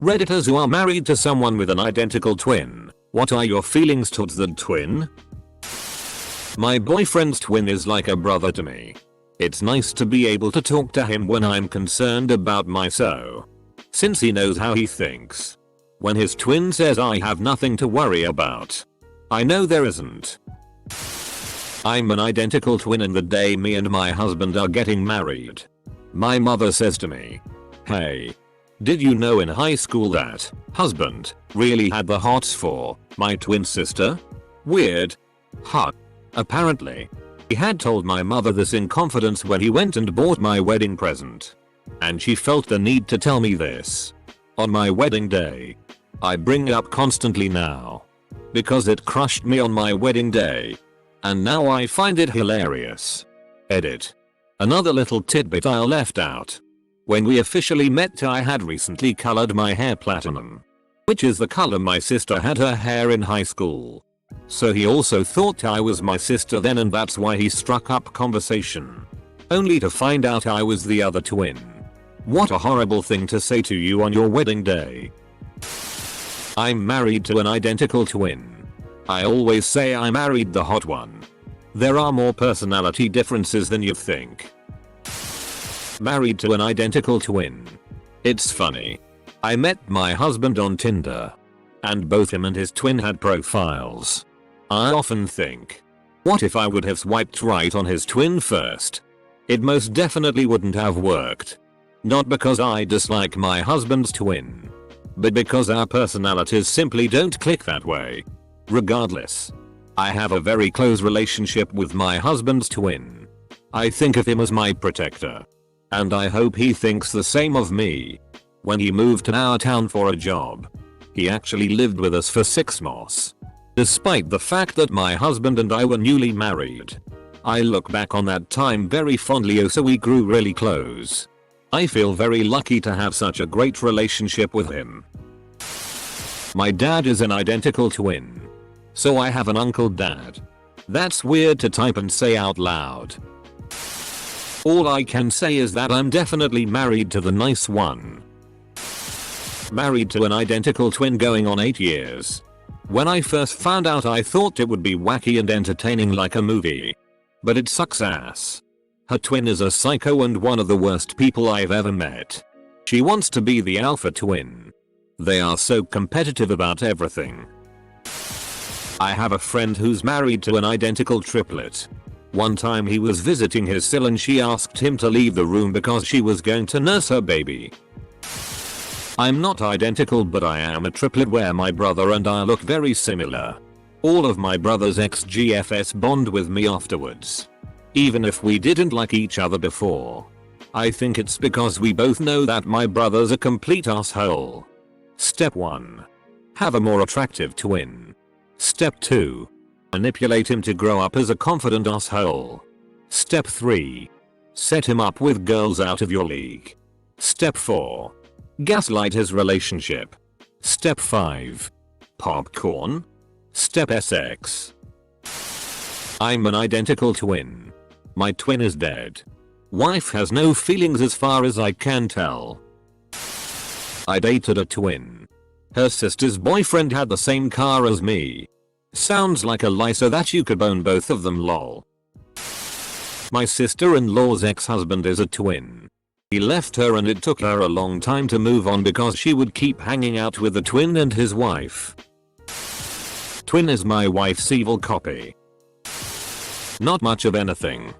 Redditors who are married to someone with an identical twin, what are your feelings towards the twin? My boyfriend's twin is like a brother to me. It's nice to be able to talk to him when I'm concerned about since he knows how he thinks. When his twin says I have nothing to worry about, I know there isn't. I'm an identical twin, and the day me and my husband are getting married, my mother says to me, "Hey, did you know in high school that husband really had the hots for my twin sister?" Weird. Huh. Apparently, he had told my mother this in confidence when he went and bought my wedding present. And she felt the need to tell me this on my wedding day. I bring it up constantly now because it crushed me on my wedding day. And now I find it hilarious. Edit. Another little tidbit I left out. When we officially met, I had recently colored my hair platinum, which is the color my sister had her hair in high school. So he also thought I was my sister then, and that's why he struck up conversation. Only to find out I was the other twin. What a horrible thing to say to you on your wedding day. I'm married to an identical twin. I always say I married the hot one. There are more personality differences than you think. Married to an identical twin. It's funny. I met my husband on Tinder, and both him and his twin had profiles. I often think, what if I would have swiped right on his twin first? It most definitely wouldn't have worked. Not because I dislike my husband's twin, but because our personalities simply don't click that way. Regardless, I have a very close relationship with my husband's twin. I think of him as my protector. And I hope he thinks the same of me. When he moved to our town for a job, he actually lived with us for 6 months. Despite the fact that my husband and I were newly married, I look back on that time very fondly, so we grew really close. I feel very lucky to have such a great relationship with him. My dad is an identical twin. So I have an uncle dad. That's weird to type and say out loud. All I can say is that I'm definitely married to the nice one. Married to an identical twin going on 8 years. When I first found out, I thought it would be wacky and entertaining like a movie. But it sucks ass. Her twin is a psycho and one of the worst people I've ever met. She wants to be the alpha twin. They are so competitive about everything. I have a friend who's married to an identical triplet. One time he was visiting his sil and she asked him to leave the room because she was going to nurse her baby. I'm not identical, but I am a triplet where my brother and I look very similar. All of my brother's ex-GFs bond with me afterwards, even if we didn't like each other before. I think it's because we both know that my brother's a complete asshole. Step 1. Have a more attractive twin. Step 2. Manipulate him to grow up as a confident asshole. Step 3. Set him up with girls out of your league. Step 4. Gaslight his relationship. Step 5. Popcorn. Step 6. I'm an identical twin. My twin is dead. Wife has no feelings as far as I can tell. I dated a twin. Her sister's boyfriend had the same car as me. Sounds like a lie so that you could own both of them, lol. My sister-in-law's ex-husband is a twin. He left her and it took her a long time to move on because she would keep hanging out with the twin and his wife. Twin is my wife's evil copy. Not much of anything.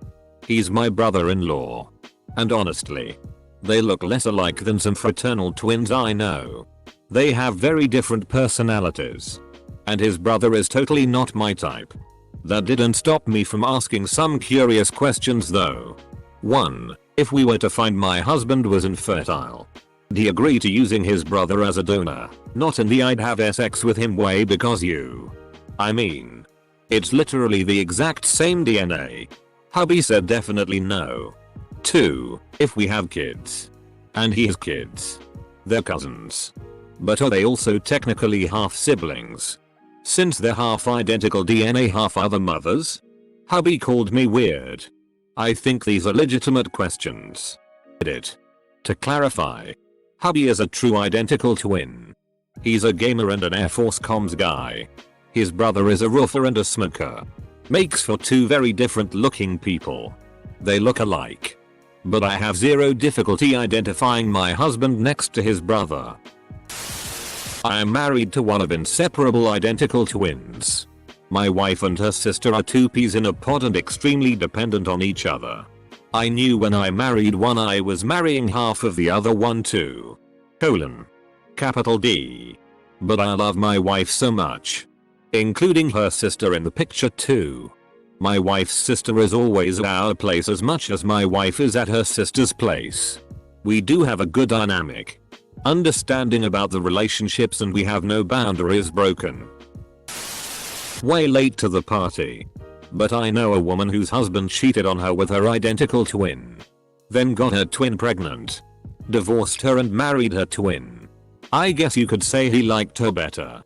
He's my brother-in-law. And honestly, they look less alike than some fraternal twins I know. They have very different personalities. And his brother is totally not my type. That didn't stop me from asking some curious questions though. 1. If we were to find my husband was infertile, would he agree to using his brother as a donor? Not in the I'd have sex with him way because I mean, it's literally the exact same DNA. Hubby said definitely no. 2. If we have kids, and he has kids, they're cousins. But are they also technically half siblings? Since they're half identical DNA, half other mothers? Hubby called me weird. I think these are legitimate questions. Edit. To clarify, Hubby is a true identical twin. He's a gamer and an Air Force comms guy. His brother is a roofer and a smoker. Makes for two very different looking people. They look alike. But I have zero difficulty identifying my husband next to his brother. I am married to one of inseparable identical twins. My wife and her sister are two peas in a pod and extremely dependent on each other. I knew when I married one I was marrying half of the other one too. Capital D. But I love my wife so much. Including her sister in the picture too. My wife's sister is always at our place as much as my wife is at her sister's place. We do have a good dynamic. Understanding about the relationships and we have no boundaries broken. Way late to the party. But I know a woman whose husband cheated on her with her identical twin. Then got her twin pregnant. Divorced her and married her twin. I guess you could say he liked her better.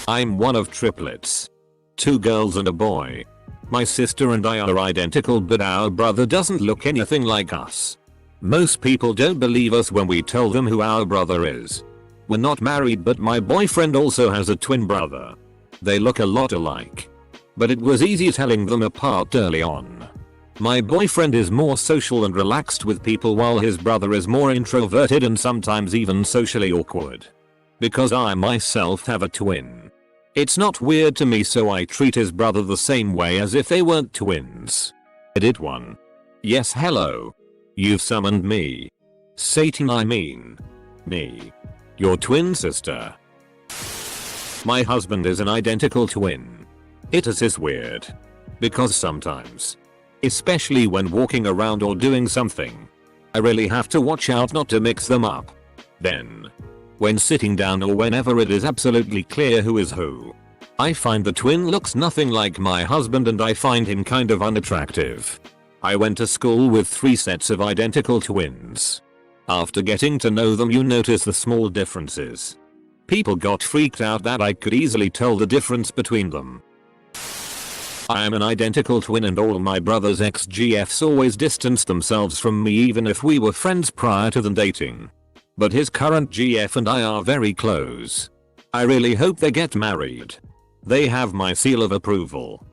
I'm one of triplets. 2 girls and a boy. My sister and I are identical but our brother doesn't look anything like us. Most people don't believe us when we tell them who our brother is. We're not married but my boyfriend also has a twin brother. They look a lot alike. But it was easy telling them apart early on. My boyfriend is more social and relaxed with people while his brother is more introverted and sometimes even socially awkward. Because I myself have a twin. It's not weird to me so I treat his brother the same way as if they weren't twins. Edit 1. Yes hello. You've summoned me. Satan I mean. Me. Your twin sister. My husband is an identical twin. It is weird. Because sometimes. Especially when walking around or doing something. I really have to watch out not to mix them up. Then. When sitting down or whenever it is absolutely clear who is who. I find the twin looks nothing like my husband and I find him kind of unattractive. I went to school with 3 sets of identical twins. After getting to know them you notice the small differences. People got freaked out that I could easily tell the difference between them. I am an identical twin and all my brother's ex-GFs always distanced themselves from me even if we were friends prior to them dating. But his current GF and I are very close. I really hope they get married. They have my seal of approval.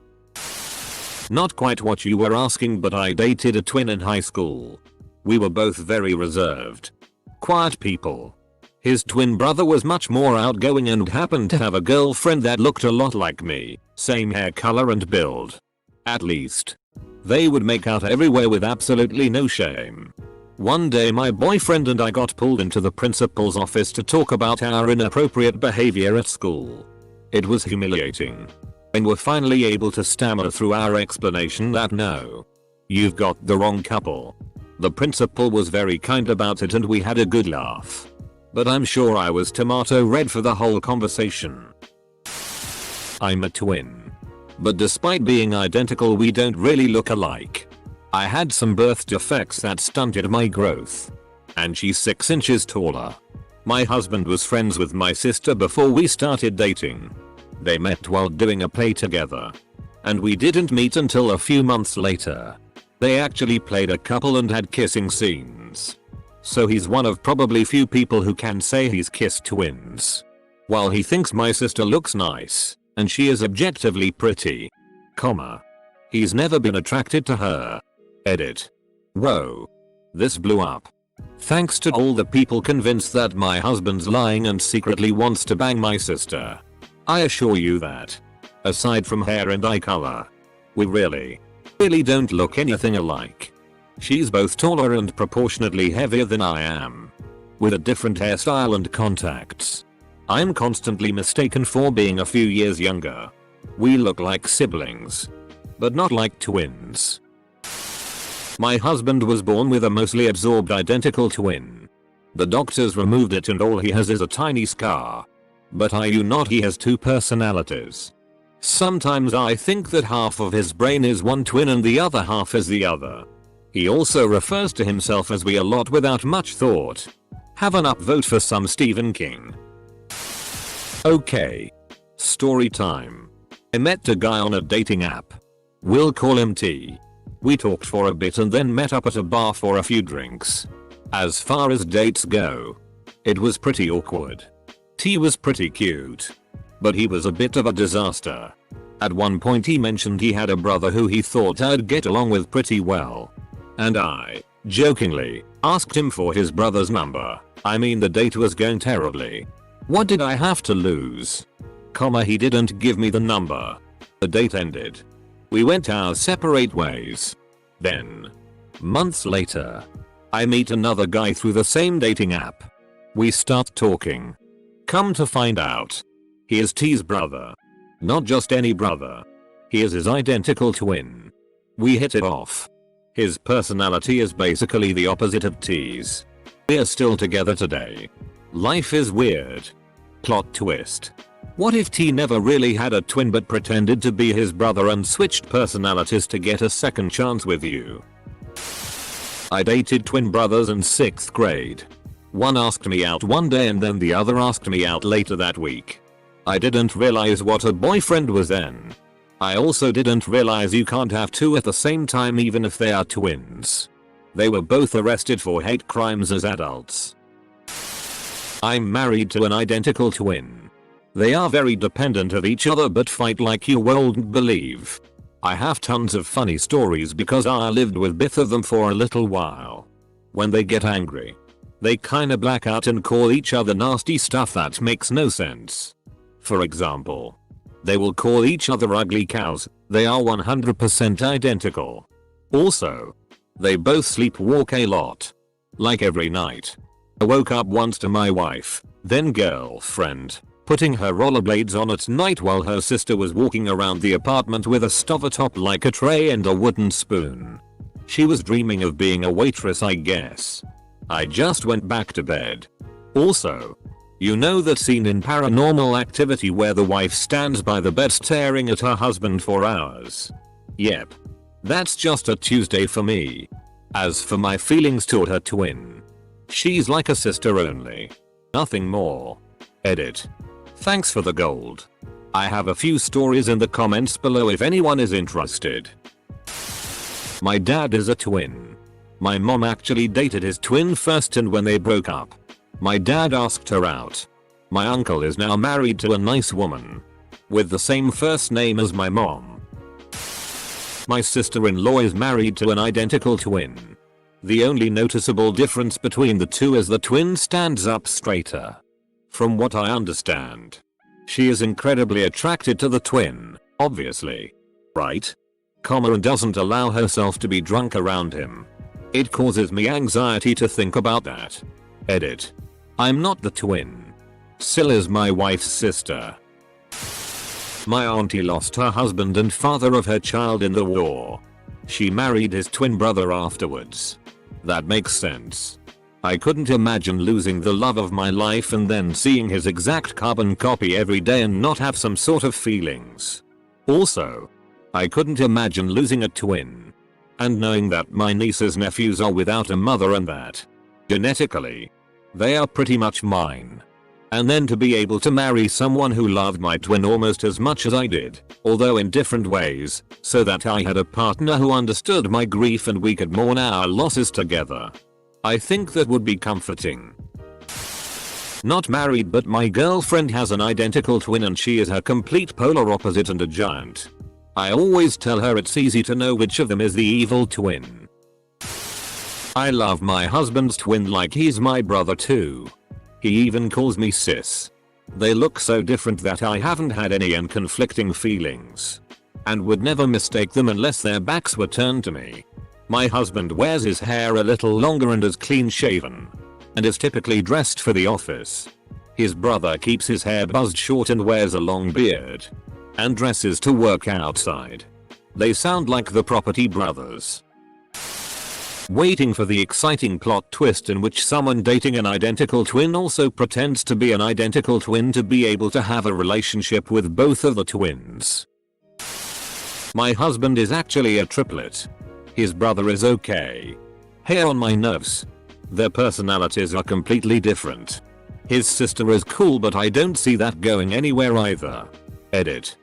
Not quite what you were asking but I dated a twin in high school. We were both very reserved. Quiet people. His twin brother was much more outgoing and happened to have a girlfriend that looked a lot like me, same hair color and build. At least. They would make out everywhere with absolutely no shame. One day my boyfriend and I got pulled into the principal's office to talk about our inappropriate behavior at school. It was humiliating. And were finally able to stammer through our explanation that no. You've got the wrong couple. The principal was very kind about it and we had a good laugh. But I'm sure I was tomato red for the whole conversation. I'm a twin. But despite being identical we don't really look alike. I had some birth defects that stunted my growth. And she's 6 inches taller. My husband was friends with my sister before we started dating. They met while doing a play together. And we didn't meet until a few months later. They actually played a couple and had kissing scenes. So he's one of probably few people who can say he's kissed twins. While he thinks my sister looks nice, and she is objectively pretty. He's never been attracted to her. Edit. Whoa. This blew up. Thanks to all the people convinced that my husband's lying and secretly wants to bang my sister. I assure you that. Aside from hair and eye color. We really don't look anything alike. She's both taller and proportionately heavier than I am. With a different hairstyle and contacts. I'm constantly mistaken for being a few years younger. We look like siblings. But not like twins. My husband was born with a mostly absorbed identical twin. The doctors removed it and all he has is a tiny scar. But I do not, he has 2 personalities. Sometimes I think that half of his brain is one twin and the other half is the other. He also refers to himself as we a lot without much thought. Have an upvote for some Stephen King. Okay. Story time. I met a guy on a dating app. We'll call him T. We talked for a bit and then met up at a bar for a few drinks. As far as dates go, it was pretty awkward. T was pretty cute, but he was a bit of a disaster. At one point he mentioned he had a brother who he thought I'd get along with pretty well. And I, jokingly, asked him for his brother's number. I mean, the date was going terribly. What did I have to lose? He didn't give me the number. The date ended. We went our separate ways. Then, months later, I meet another guy through the same dating app. We start talking. Come to find out, he is T's brother. Not just any brother. He is his identical twin. We hit it off. His personality is basically the opposite of T's. We're still together today. Life is weird. Plot twist. What if T never really had a twin but pretended to be his brother and switched personalities to get a second chance with you? I dated twin brothers in 6th grade. One asked me out one day and then the other asked me out later that week. I didn't realize what a boyfriend was then. I also didn't realize you can't have two at the same time even if they are twins. They were both arrested for hate crimes as adults. I'm married to an identical twin. They are very dependent of each other but fight like you won't believe. I have tons of funny stories because I lived with both of them for a little while. When they get angry, they kinda black out and call each other nasty stuff that makes no sense. For example, they will call each other ugly cows. They are 100% identical. Also, they both sleepwalk a lot. Like every night. I woke up once to my wife, then girlfriend, putting her rollerblades on at night while her sister was walking around the apartment with a stuff atop like a tray and a wooden spoon. She was dreaming of being a waitress, I guess. I just went back to bed. Also, you know that scene in Paranormal Activity where the wife stands by the bed staring at her husband for hours? Yep. That's just a Tuesday for me. As for my feelings toward her twin, she's like a sister only. Nothing more. Edit. Thanks for the gold. I have a few stories in the comments below if anyone is interested. My dad is a twin. My mom actually dated his twin first, and when they broke up, my dad asked her out. My uncle is now married to a nice woman with the same first name as my mom. My sister-in-law is married to an identical twin. The only noticeable difference between the two is the twin stands up straighter. From what I understand, she is incredibly attracted to the twin, obviously. Right? And doesn't allow herself to be drunk around him. It causes me anxiety to think about that. Edit. I'm not the twin. Sil is my wife's sister. My auntie lost her husband and father of her child in the war. She married his twin brother afterwards. That makes sense. I couldn't imagine losing the love of my life and then seeing his exact carbon copy every day and not have some sort of feelings. Also, I couldn't imagine losing a twin and knowing that my niece's nephews are without a mother and that, genetically, they are pretty much mine. And then to be able to marry someone who loved my twin almost as much as I did, although in different ways, so that I had a partner who understood my grief and we could mourn our losses together. I think that would be comforting. Not married, but my girlfriend has an identical twin and she is her complete polar opposite and a giant. I always tell her it's easy to know which of them is the evil twin. I love my husband's twin like he's my brother too. He even calls me sis. They look so different that I haven't had any conflicting feelings. And would never mistake them unless their backs were turned to me. My husband wears his hair a little longer and is clean shaven. And is typically dressed for the office. His brother keeps his hair buzzed short and wears a long beard. And dresses to work outside. They sound like the Property Brothers. Waiting for the exciting plot twist in which someone dating an identical twin also pretends to be an identical twin to be able to have a relationship with both of the twins. My husband is actually a triplet. His brother is okay. Hair on my nerves. Their personalities are completely different. His sister is cool, but I don't see that going anywhere either. Edit.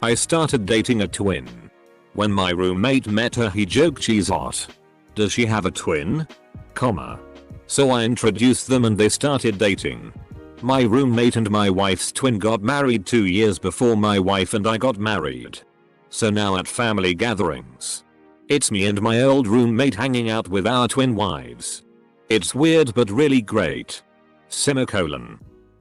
I started dating a twin. When my roommate met her, he joked she's hot. Does she have a twin? So I introduced them and they started dating. My roommate and my wife's twin got married 2 years before my wife and I got married. So now at family gatherings, it's me and my old roommate hanging out with our twin wives. It's weird but really great.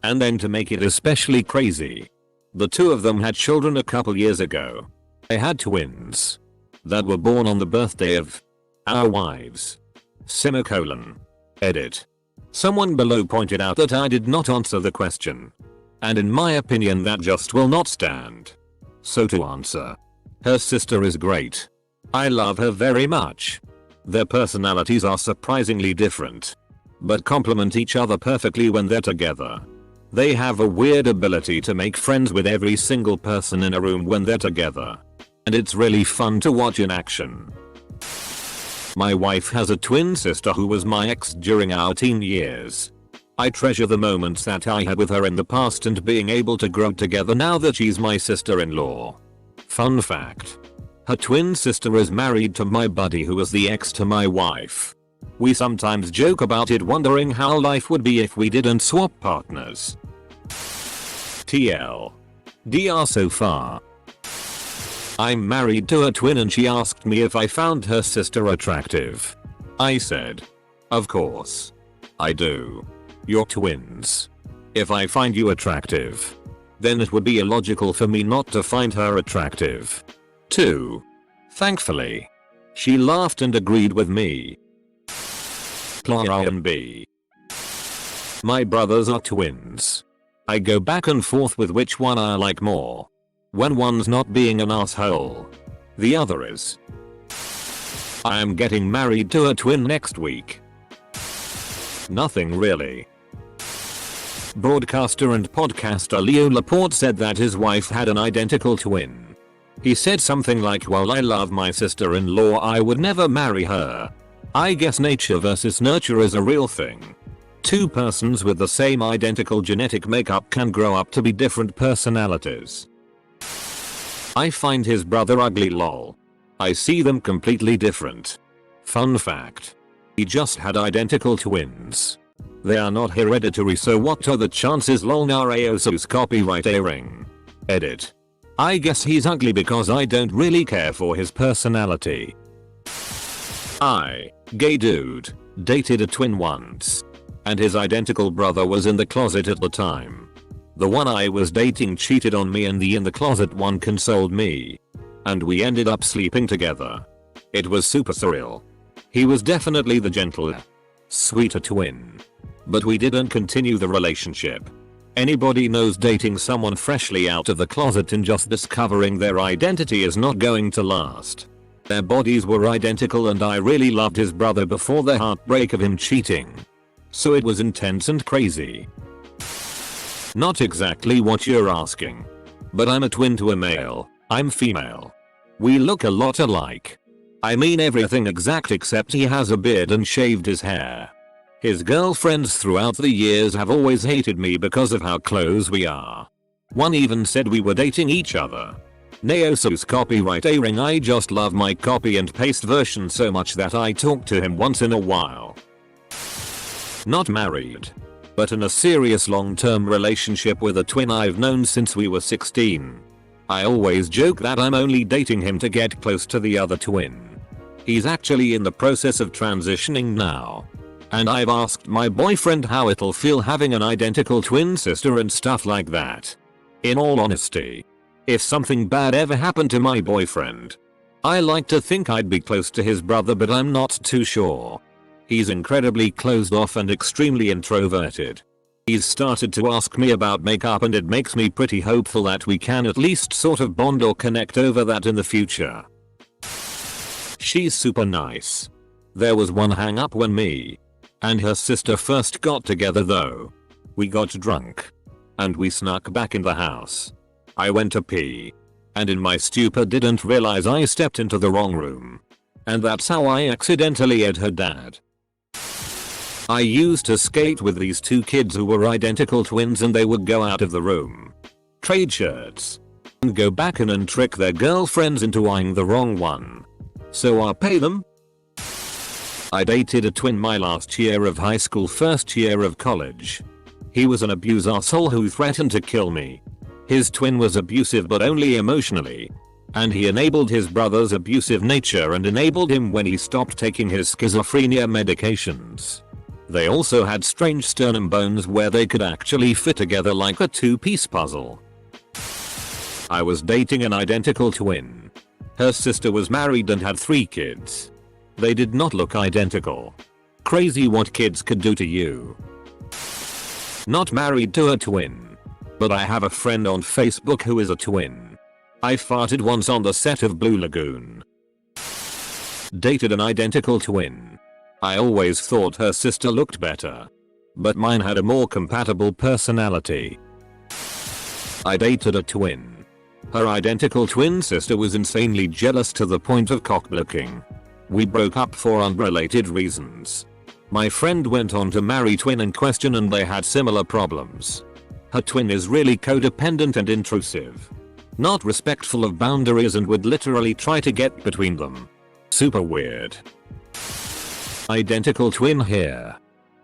And then to make it especially crazy, the two of them had children a couple years ago. They had twins that were born on the birthday of our wives. Edit. Someone below pointed out that I did not answer the question. And in my opinion that just will not stand. So to answer. Her sister is great. I love her very much. Their personalities are surprisingly different, but complement each other perfectly when they're together. They have a weird ability to make friends with every single person in a room when they're together. And it's really fun to watch in action. My wife has a twin sister who was my ex during our teen years. I treasure the moments that I had with her in the past and being able to grow together now that she's my sister-in-law. Fun fact. Her twin sister is married to my buddy who was the ex to my wife. We sometimes joke about it, wondering how life would be if we didn't swap partners. TL. DR so far. I'm married to a twin and she asked me if I found her sister attractive. I said, of course. I do. You're twins. If I find you attractive, then it would be illogical for me not to find her attractive too. Thankfully, she laughed and agreed with me. Plan B. My brothers are twins. I go back and forth with which one I like more. When one's not being an asshole, the other is. I am getting married to a twin next week. Nothing really. Broadcaster and podcaster Leo Laporte said that his wife had an identical twin. He said something like, "While I love my sister-in-law, I would never marry her. I guess nature versus nurture is a real thing. Two persons with the same identical genetic makeup can grow up to be different personalities." I find his brother ugly lol. I see them completely different. Fun fact. He just had identical twins. They are not hereditary, so what are the chances lol? Nareosus copyright airing. Edit. I guess he's ugly because I don't really care for his personality. Gay dude, dated a twin once. And his identical brother was in the closet at the time. The one I was dating cheated on me and the in the closet one consoled me. And we ended up sleeping together. It was super surreal. He was definitely the gentler, sweeter twin. But we didn't continue the relationship. Anybody knows dating someone freshly out of the closet and just discovering their identity is not going to last. Their bodies were identical and I really loved his brother before the heartbreak of him cheating. So it was intense and crazy. Not exactly what you're asking. But I'm a twin to a male. I'm female. We look a lot alike. I mean everything exact except he has a beard and shaved his hair. His girlfriends throughout the years have always hated me because of how close we are. One even said we were dating each other. Naosus copyright airing. I just love my copy and paste version so much that I talk to him once in a while. Not married, but in a serious long-term relationship with a twin I've known since we were 16. I always joke that I'm only dating him to get close to the other twin. He's actually in the process of transitioning now. And I've asked my boyfriend how it'll feel having an identical twin sister and stuff like that. In all honesty, if something bad ever happened to my boyfriend, I like to think I'd be close to his brother, but I'm not too sure. He's incredibly closed off and extremely introverted. He's started to ask me about makeup and it makes me pretty hopeful that we can at least sort of bond or connect over that in the future. She's super nice. There was one hang up when me and her sister first got together though. We got drunk. And we snuck back in the house. I went to pee. And in my stupor didn't realize I stepped into the wrong room. And that's how I accidentally ate her dad. I used to skate with these two kids who were identical twins and they would go out of the room, trade shirts, and go back in and trick their girlfriends into eyeing the wrong one. So I pay them. I dated a twin my last year of high school, first year of college. He was an abuse asshole who threatened to kill me. His twin was abusive but only emotionally. And he enabled his brother's abusive nature and enabled him when he stopped taking his schizophrenia medications. They also had strange sternum bones where they could actually fit together like a two-piece puzzle. I was dating an identical twin. Her sister was married and had 3 kids. They did not look identical. Crazy what kids could do to you. Not married to a twin. But I have a friend on Facebook who is a twin. I farted once on the set of Blue Lagoon. Dated an identical twin. I always thought her sister looked better. But mine had a more compatible personality. I dated a twin. Her identical twin sister was insanely jealous to the point of cock-blocking. We broke up for unrelated reasons. My friend went on to marry twin in question and they had similar problems. Her twin is really codependent and intrusive. Not respectful of boundaries and would literally try to get between them. Super weird. Identical twin here.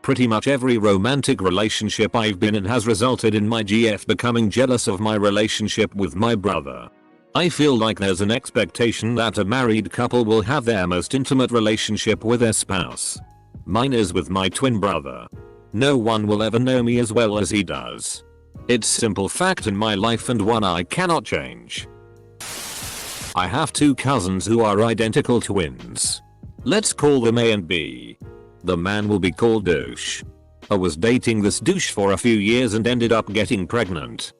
Pretty much every romantic relationship I've been in has resulted in my GF becoming jealous of my relationship with my brother. I feel like there's an expectation that a married couple will have their most intimate relationship with their spouse. Mine is with my twin brother. No one will ever know me as well as he does. It's simple fact in my life and one I cannot change. I have 2 cousins who are identical twins. Let's call them A and B. The man will be called Douche. I was dating this douche for a few years and ended up getting pregnant.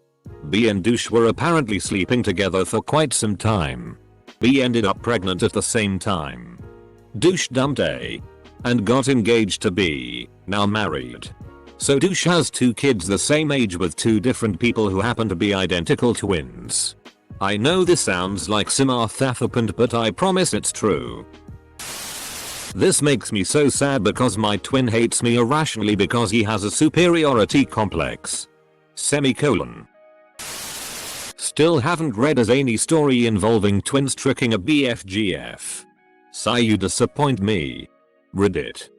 B and Douche were apparently sleeping together for quite some time. B ended up pregnant at the same time. Douche dumped A and got engaged to B, now married. So Douche has 2 kids the same age with 2 different people who happen to be identical twins. I know this sounds like Simarthafapant, but I promise it's true. This makes me so sad because my twin hates me irrationally because he has a superiority complex. Semicolon. Still haven't read a zany story involving twins tricking a BFGF. Sigh, you disappoint me. Reddit.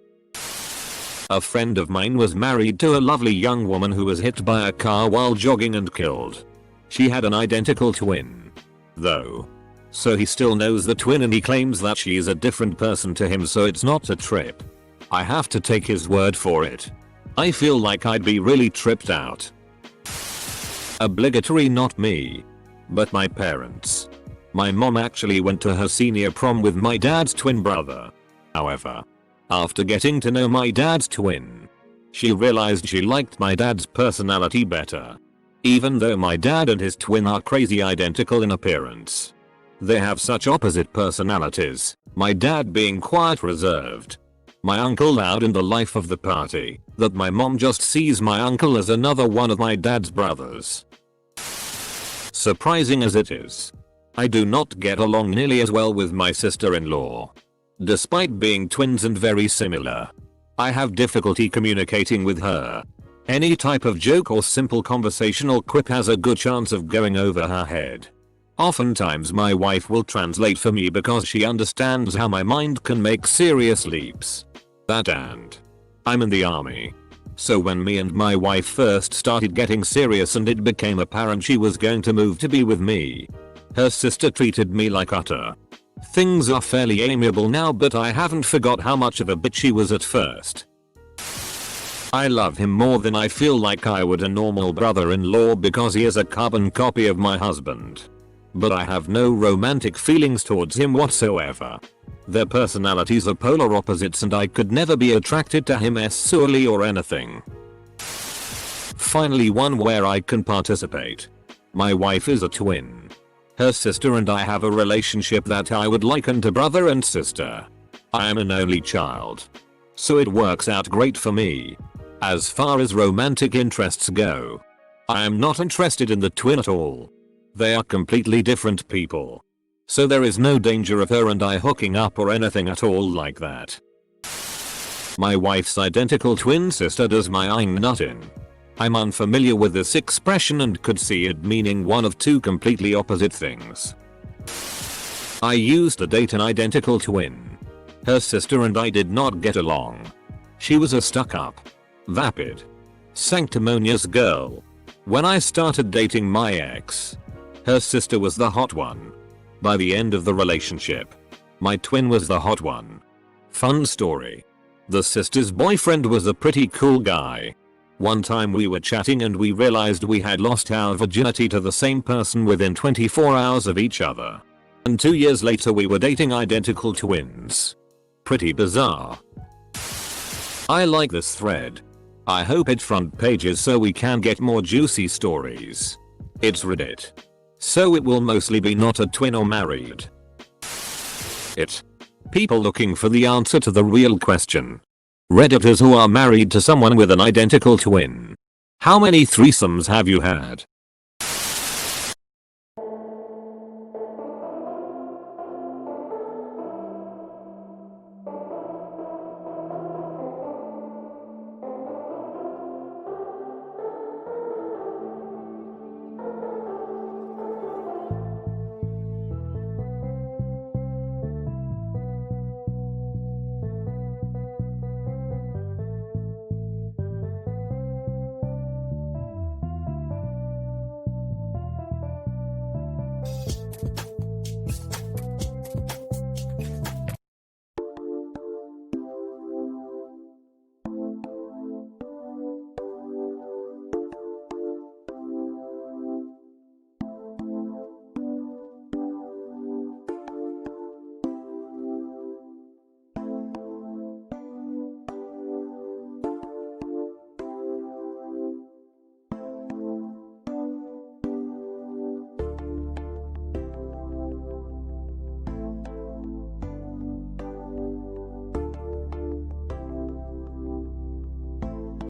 A friend of mine was married to a lovely young woman who was hit by a car while jogging and killed. She had an identical twin, though. So he still knows the twin and he claims that she is a different person to him, so it's not a trip. I have to take his word for it. I feel like I'd be really tripped out. Obligatory, not me, but my parents. My mom actually went to her senior prom with my dad's twin brother. However, after getting to know my dad's twin, she realized she liked my dad's personality better. Even though my dad and his twin are crazy identical in appearance. They have such opposite personalities, my dad being quiet, reserved. My uncle loud in the life of the party, that my mom just sees my uncle as another one of my dad's brothers. Surprising as it is, I do not get along nearly as well with my sister-in-law. Despite being twins and very similar, I have difficulty communicating with her. Any type of joke or simple conversational quip has a good chance of going over her head. Oftentimes my wife will translate for me because she understands how my mind can make serious leaps. That and I'm in the army. So when me and my wife first started getting serious and it became apparent she was going to move to be with me, her sister treated me like utter. Things are fairly amiable now, but I haven't forgot how much of a bitch she was at first. I love him more than I feel like I would a normal brother-in-law because he is a carbon copy of my husband. But I have no romantic feelings towards him whatsoever. Their personalities are polar opposites and I could never be attracted to him sexually or anything. Finally, one where I can participate. My wife is a twin. Her sister and I have a relationship that I would liken to brother and sister. I am an only child, so it works out great for me. As far as romantic interests go, I am not interested in the twin at all. They are completely different people. So there is no danger of her and I hooking up or anything at all like that. My wife's identical twin sister does my ein nut in. I'm unfamiliar with this expression and could see it meaning one of 2 completely opposite things. I used to date an identical twin. Her sister and I did not get along. She was a stuck-up, vapid, sanctimonious girl. When I started dating my ex, her sister was the hot one. By the end of the relationship, my twin was the hot one. Fun story. The sister's boyfriend was a pretty cool guy. One time we were chatting and we realized we had lost our virginity to the same person within 24 hours of each other. And 2 years later we were dating identical twins. Pretty bizarre. I like this thread. I hope it front pages so we can get more juicy stories. It's Reddit, so it will mostly be not a twin or married. People looking for the answer to the real question. Redditors who are married to someone with an identical twin. How many threesomes have you had?